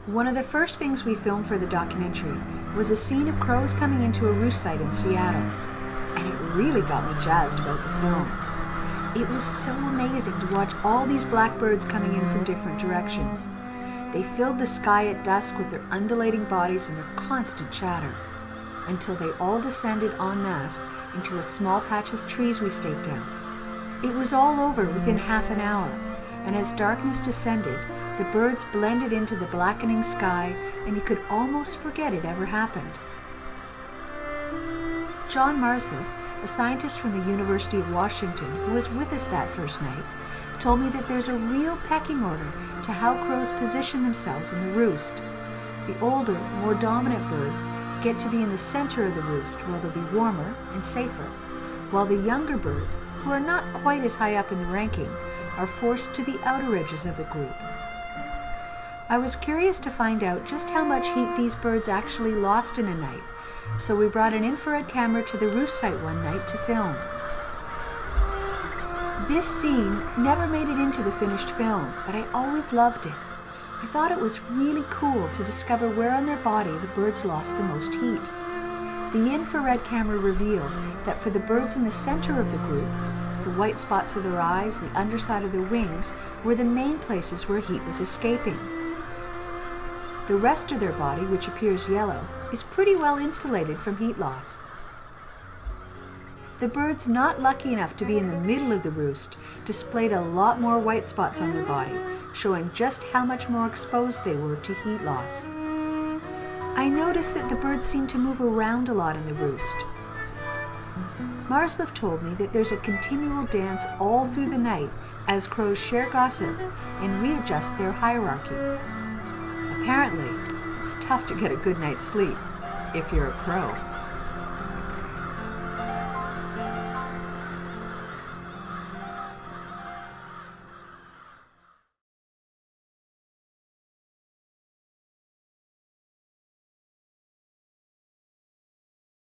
One of the first things we filmed for the documentary was a scene of crows coming into a roost site in Seattle, and it really got me jazzed about the film. It was so amazing to watch all these blackbirds coming in from different directions. They filled the sky at dusk with their undulating bodies and their constant chatter, until they all descended en masse into a small patch of trees we staked out. It was all over within half an hour, and as darkness descended, the birds blended into the blackening sky, and you could almost forget it ever happened. John Marsliff, a scientist from the University of Washington who was with us that first night, told me that there's a real pecking order to how crows position themselves in the roost. The older, more dominant birds get to be in the center of the roost where they'll be warmer and safer, while the younger birds, who are not quite as high up in the ranking, are forced to the outer edges of the group. I was curious to find out just how much heat these birds actually lost in a night, so we brought an infrared camera to the roost site one night to film. This scene never made it into the finished film, but I always loved it. I thought it was really cool to discover where on their body the birds lost the most heat. The infrared camera revealed that for the birds in the center of the group, the white spots of their eyes, the underside of their wings, were the main places where heat was escaping. The rest of their body, which appears yellow, is pretty well insulated from heat loss. The birds not lucky enough to be in the middle of the roost displayed a lot more white spots on their body, showing just how much more exposed they were to heat loss. I noticed that the birds seem to move around a lot in the roost. Marsliff told me that there's a continual dance all through the night as crows share gossip and readjust their hierarchy. Apparently, it's tough to get a good night's sleep if you're a crow.